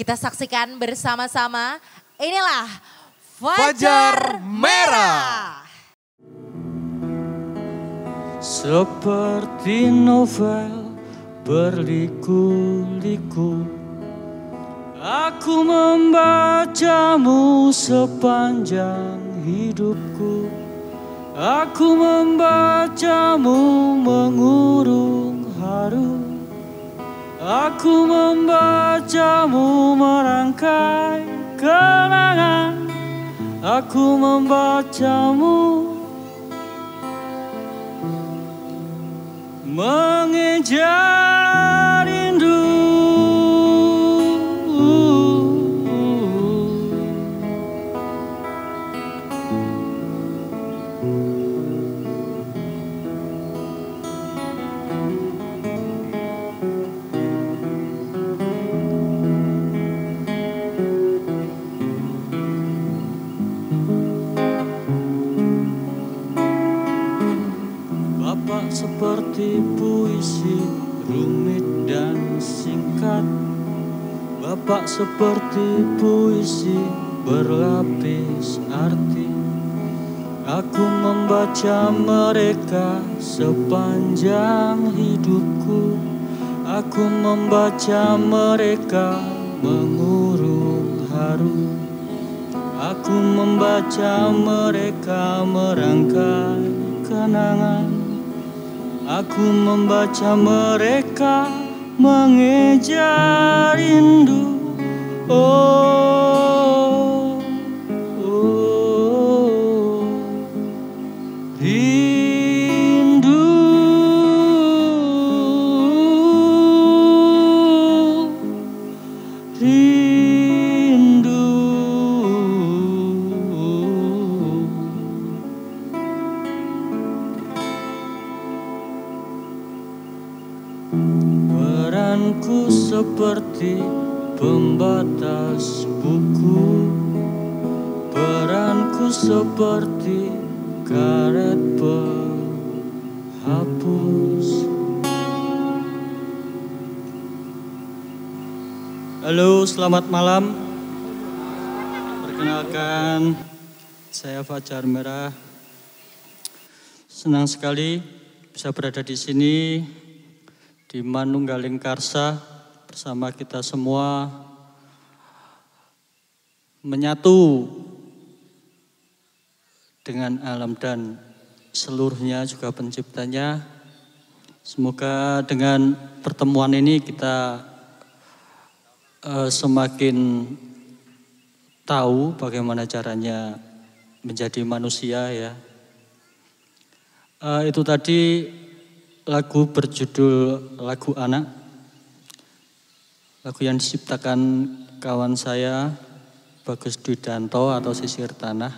Kita saksikan bersama-sama. Inilah Fajar Merah. Seperti novel berliku-liku, aku membacamu sepanjang hidupku. Aku membacamu mengurung haru. Aku membacamu merangkai kenangan. Aku membacamu mengejar rindu. Bapak seperti puisi rumit dan singkat. Bapak seperti puisi berlapis arti. Aku membaca mereka sepanjang hidupku. Aku membaca mereka mengurung haru. Aku membaca mereka merangkai kenangan. Aku membaca mereka mengejar rindu. Oh, oh, rindu, rindu. Peranku seperti pembatas buku. Peranku seperti karet penghapus. Halo, selamat malam. Perkenalkan, saya Fajar Merah. Senang sekali bisa berada di sini di Manunggaling Karsa bersama kita semua menyatu dengan alam dan seluruhnya juga penciptanya. Semoga dengan pertemuan ini kita semakin tahu bagaimana caranya menjadi manusia ya. Itu tadi lagu berjudul Lagu Anak. Lagu yang diciptakan kawan saya Bagus Dwidanto atau Sisir Tanah.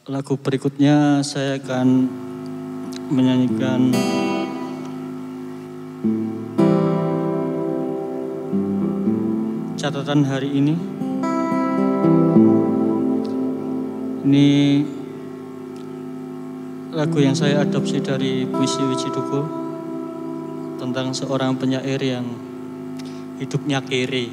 Lagu berikutnya saya akan menyanyikan catatan hari ini. Ini lagu yang saya adopsi dari puisi Wijiduko tentang seorang penyair yang hidupnya kere.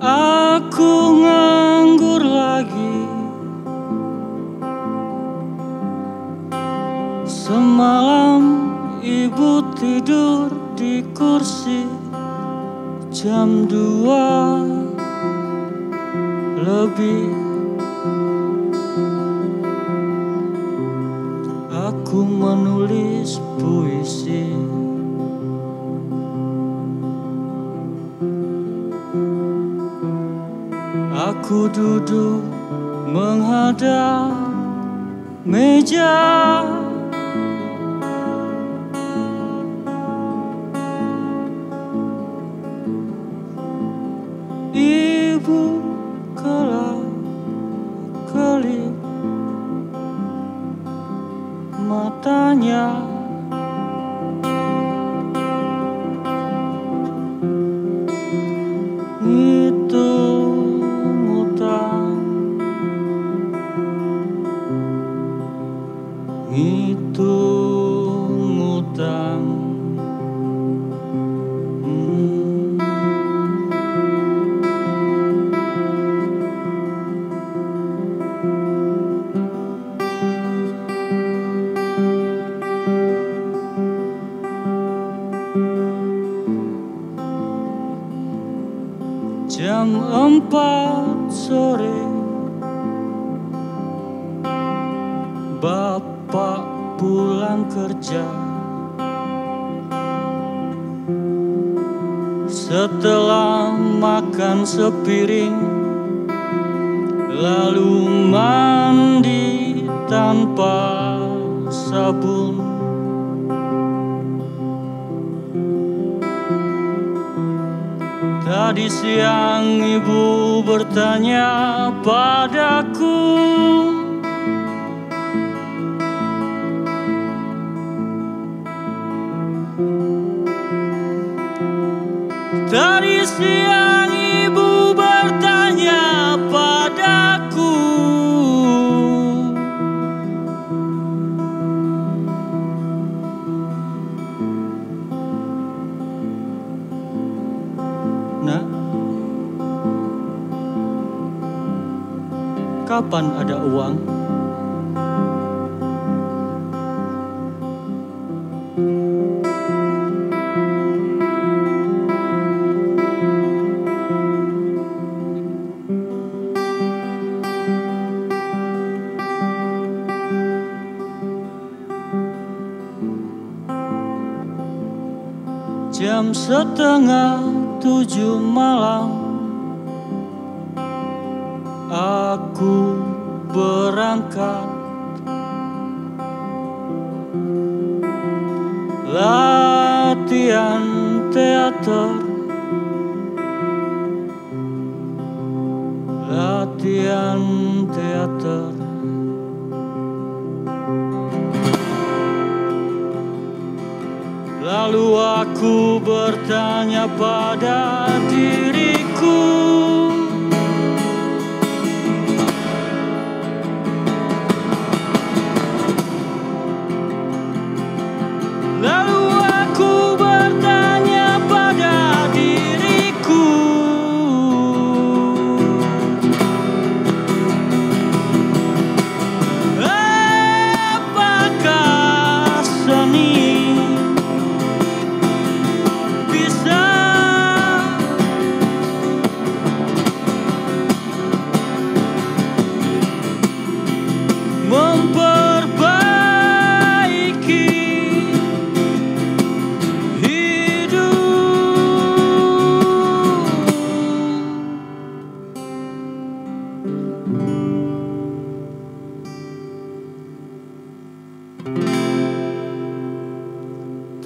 Aku nganggur lagi, semalam ibu tidur di kursi jam 2 lebih. Aku menulis puisi. Aku duduk menghadap meja. Ibu kelip matanya. Ngitung utang, ngitung gantung utang. Jam 4 sore, Bapak pulang kerja. Setelah makan sepiring, lalu mandi tanpa sabun. Tadi siang ibu bertanya padaku, tadi siang ibu bertanya padaku, "Nak, kapan ada uang?" Jam 6:30 malam, aku berangkat. Latihan teater, latihan teater. Lalu aku bertanya pada diriku, lalu aku bertanya pada diriku, apakah seni memperbaiki hidup?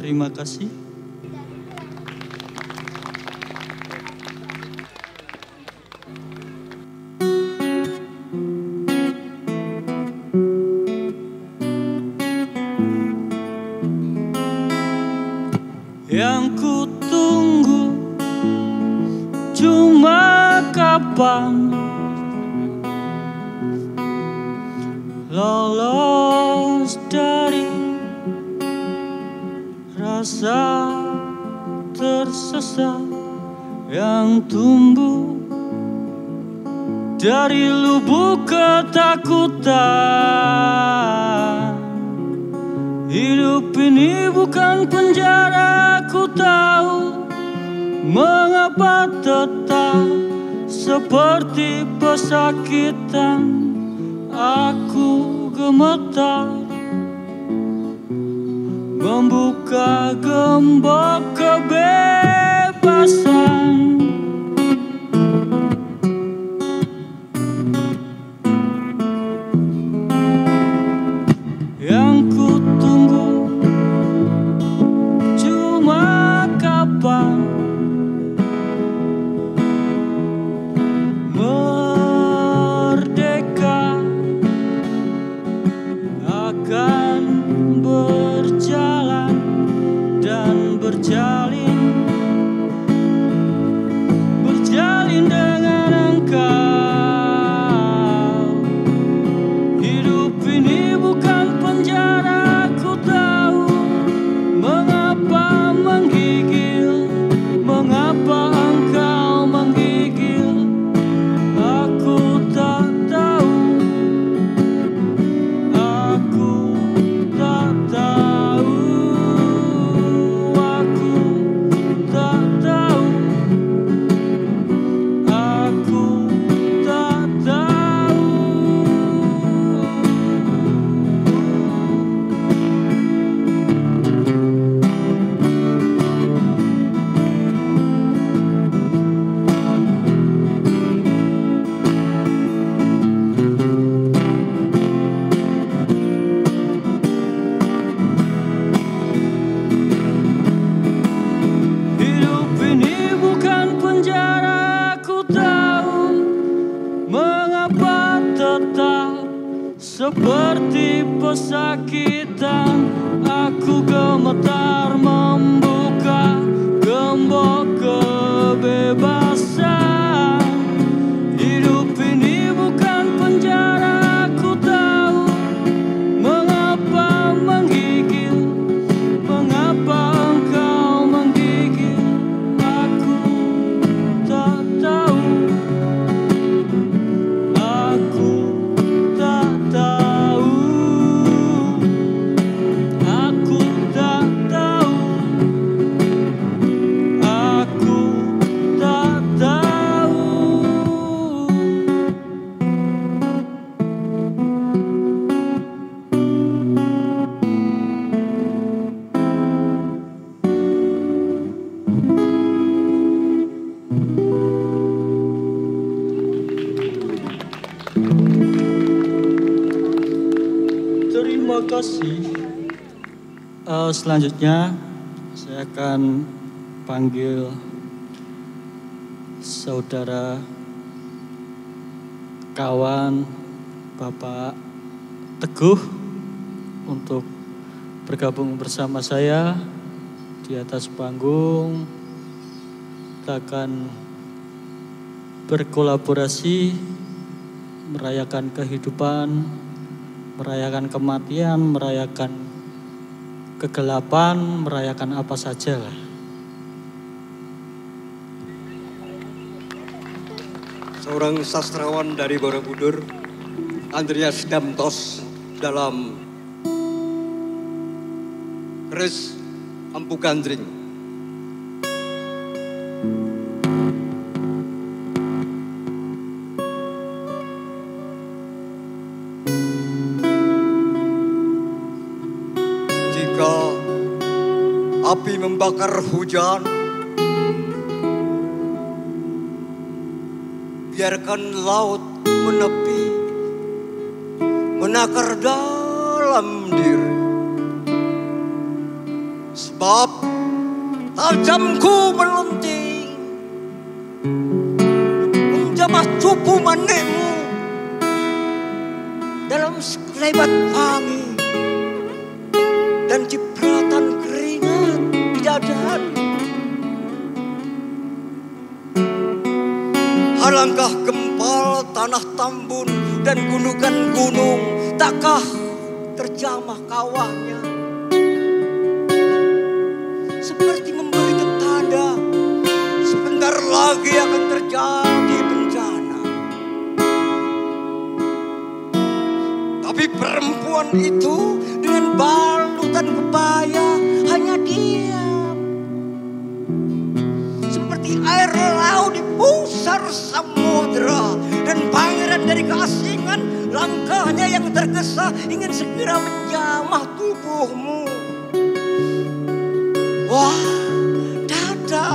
Terima kasih. Yang ku tunggu cuma kapan lolos dari rasa tersesat yang tumbuh dari lubuk ketakutan. Hidup ini bukan penjara, aku tahu mengapa tetap seperti pesakitan. Aku gemetar membuka gembok kebebasan. Yang ku tunggu cuma kapan merdeka akan berjalan dan berjalan. kesakitan, aku gemetar membuka gembok kebebasan. Hidup ini bukan penjara, aku tahu mengapa menggigil, mengapa engkau menggigil. Aku tak tahu, aku tak tahu, aku tak tahu, aku tak tahu. Terima kasih. Selanjutnya saya akan panggil saudara, kawan, Bapak Teguh untuk bergabung bersama saya di atas panggung. Kita akan berkolaborasi merayakan kehidupan, merayakan kematian, merayakan kegelapan, merayakan apa saja lah. Seorang sastrawan dari Borobudur, Andreas Damtos, dalam Res Empu Gandring. Jika api membakar hujan, biarkan laut menepi, menakar dalam diri. Sebab tajamku melunting, menjamah cupu manikmu dalam sekelebat wangi dan cipratan keringat di dadari. Alangkah gempal tanah Tambun dan gunungan-gunung, takkah terjamah kawahnya? Seperti memberi tanda, sebentar lagi akan terjadi bencana. Tapi perempuan itu dengan balutan kebaya hanya diam. Seperti air laut di pusar samudra, dan pangeran dari keasingan, langkahnya yang tergesa ingin segera menjamah tubuhmu. Wah, dada.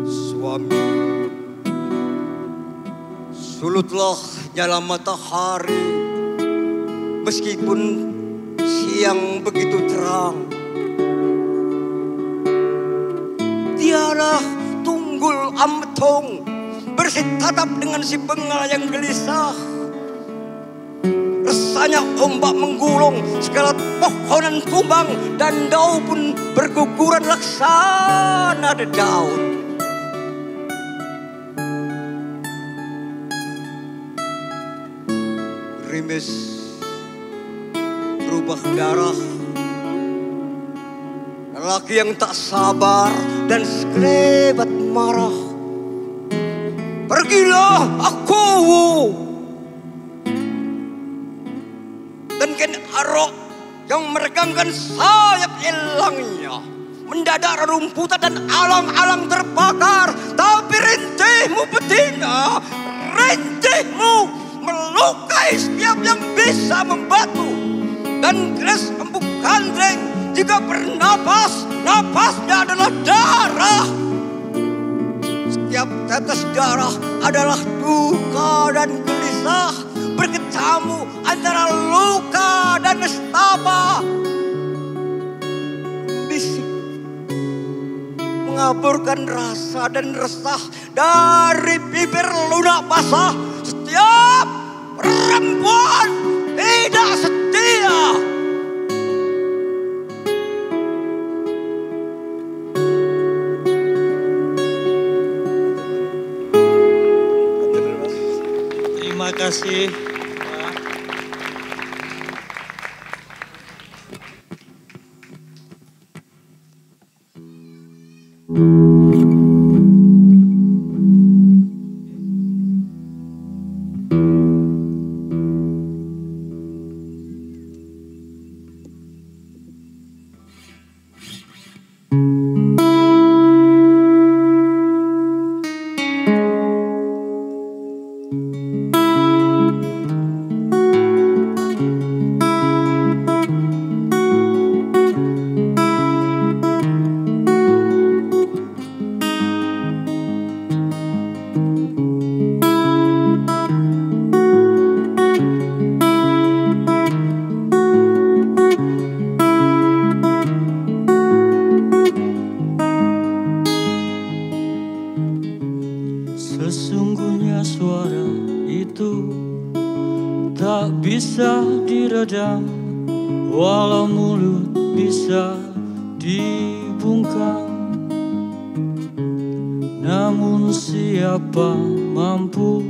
Suami, sulutlah nyala matahari, meskipun siang begitu terang. Dialah Tunggul Ametong bersitatap dengan si bengal yang gelisah. Resanya ombak menggulung, segala pohonan tumbang, dan daun pun berguguran laksana dedaun. Rimis berubah darah, lelaki yang tak sabar dan sekelebat marah. Pergilah aku, dan Ken Arok yang meregangkan sayap elangnya. Mendadak rumputan dan alang-alang terbakar, tapi rintihmu betina, rintihmu melukai setiap yang bisa membantu. Dan Kres Empu Gandring jika bernapas, napasnya adalah darah. Setiap tetes darah adalah duka dan gelisah, berkecamuk antara luka dan nestapa. Bisik mengaburkan rasa dan resah dari bibir lunak basah setiap perempuan tidak setia. Terima kasih. Sesungguhnya suara itu tak bisa diredam, walau mulut bisa dibungkam. Namun siapa mampu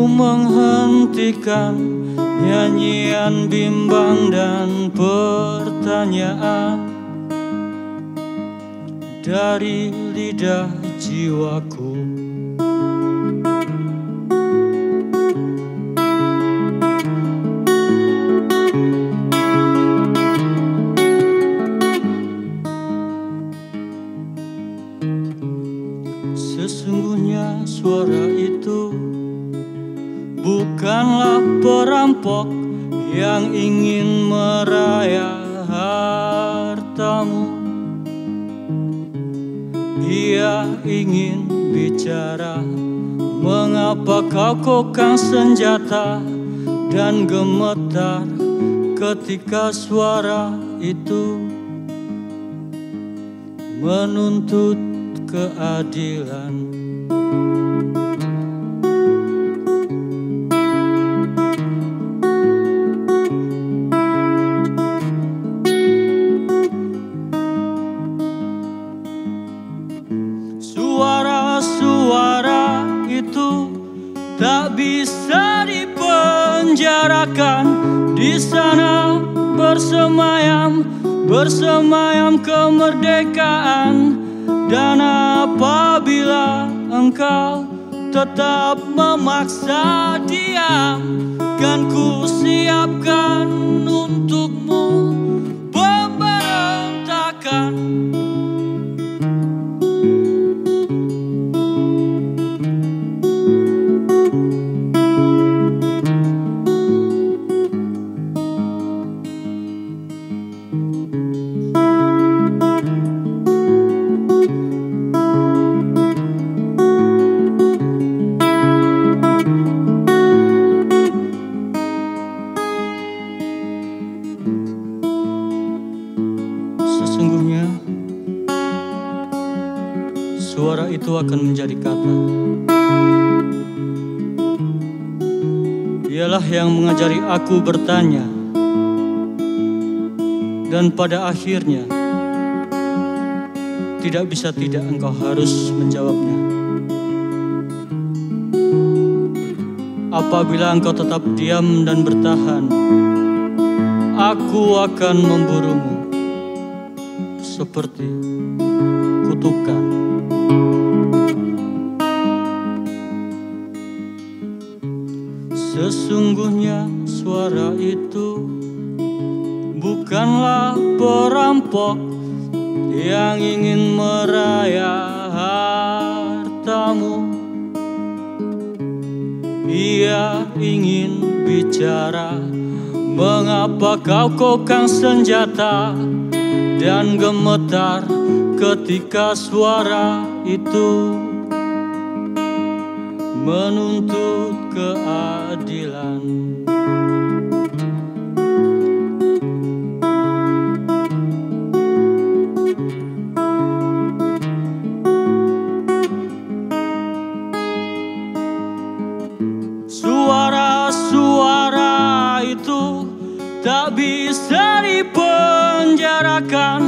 menghentikan nyanyian bimbang dan pertanyaan dari lidah jiwaku. Sesungguhnya suara itu bukanlah perampok yang ingin merayap hartamu. Ia ingin bicara, mengapa kau kokang senjata dan gemetar ketika suara itu menuntut keadilan. Suara-suara itu tak bisa dipenjarakan. Di sana bersemayam kemerdekaan. Dan apabila engkau tetap memaksa diam, kan ku siapkan untukmu pemberontakan. Sesungguhnya suara itu akan menjadi kata. Ialah yang mengajari aku bertanya, dan pada akhirnya tidak bisa tidak engkau harus menjawabnya. Apabila engkau tetap diam dan bertahan, aku akan memburumu seperti kutukan. Sesungguhnya suara itu bukanlah perampok yang ingin merayap hartamu. Ia ingin bicara, mengapa kau kokang senjata dan gemetar ketika suara itu menuntut keadilan. tak bisa dipenjarakan.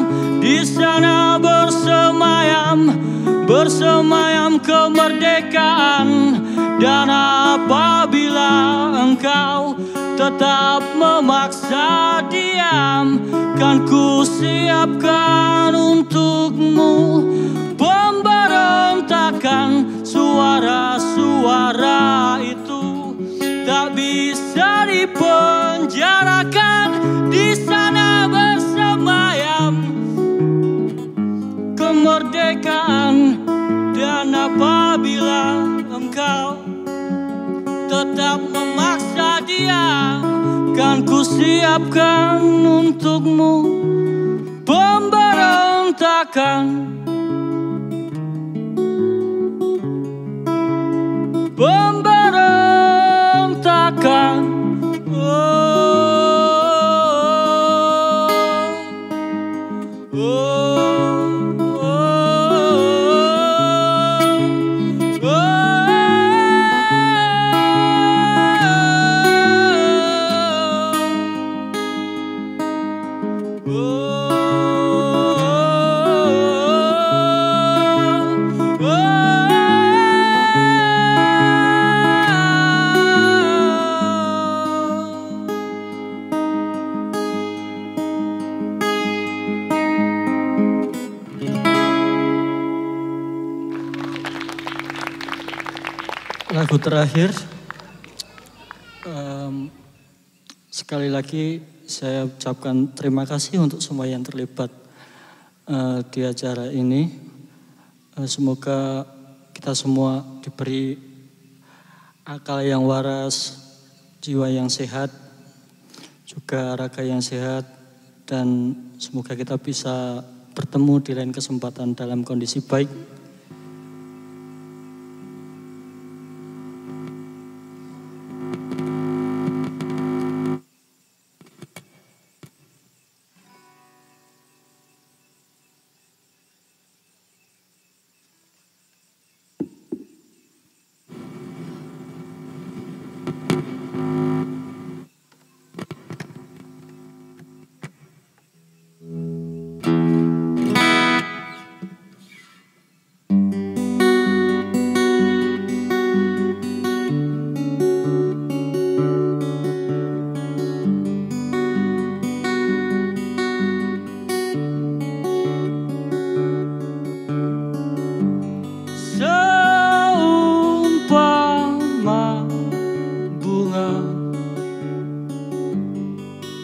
Di sana bersemayam kemerdekaan. Dan apabila engkau tetap memaksa diam, kan ku siapkan untukmu pemberontakan. Suara-suara itu tak bisa dipenjarakan. Di sana bersemayam kemerdekaan. Dan apabila engkau tetap memaksa diam, kan ku siapkan untukmu pemberontakan. Pemberontakan. Lagu terakhir, sekali lagi saya ucapkan terima kasih untuk semua yang terlibat di acara ini. Semoga kita semua diberi akal yang waras, jiwa yang sehat, juga raga yang sehat, dan semoga kita bisa bertemu di lain kesempatan dalam kondisi baik.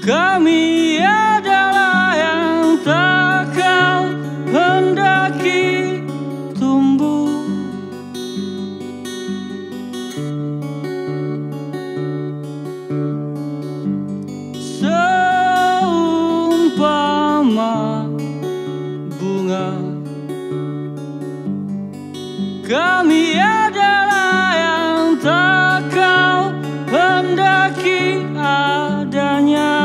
Kami adalah yang tak kau hendaki tumbuh. Seumpama bunga, kami adalah yang tak kau hendaki adanya.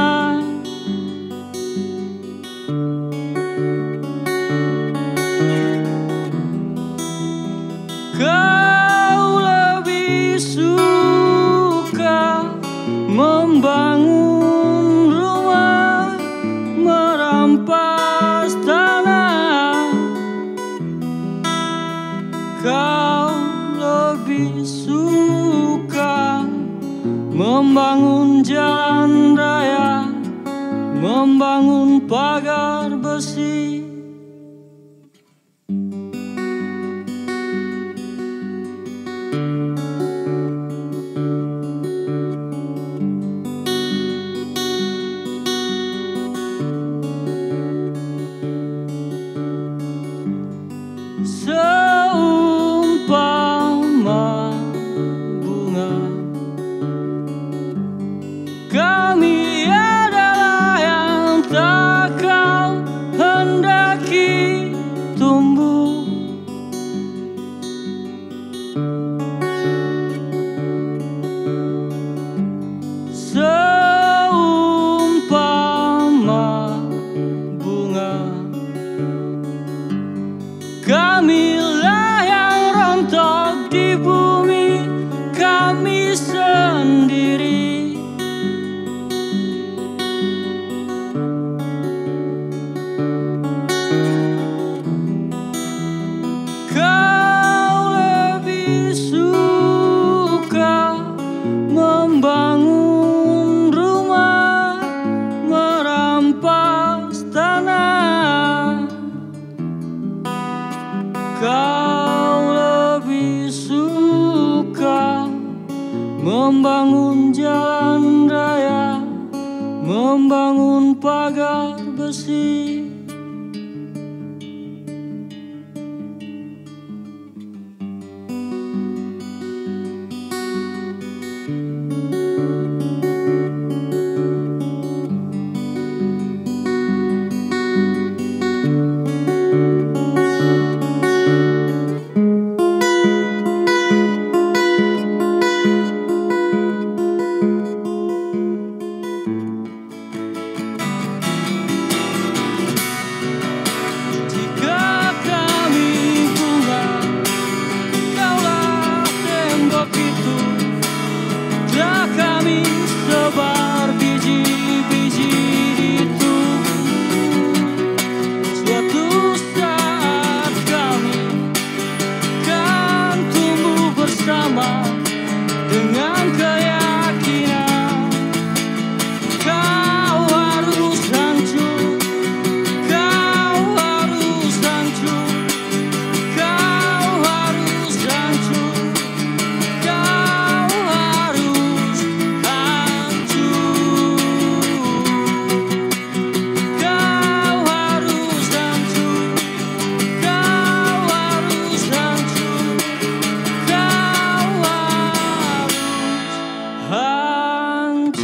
Kau lebih suka membangun rumah, merampas tanah. Kau lebih suka membangun jalan raya, membangun pagar besi. Seumpama bunga, kami adalah yang tak kau hendak. membangun jalan raya, membangun pagar besi. Dengan keyakinan kau harus hancur, kau harus hancur, kau harus hancur, kau harus hancur, kau harus hancur, kau harus hancur,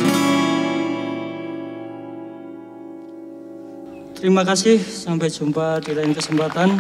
Terima kasih, sampai jumpa di lain kesempatan.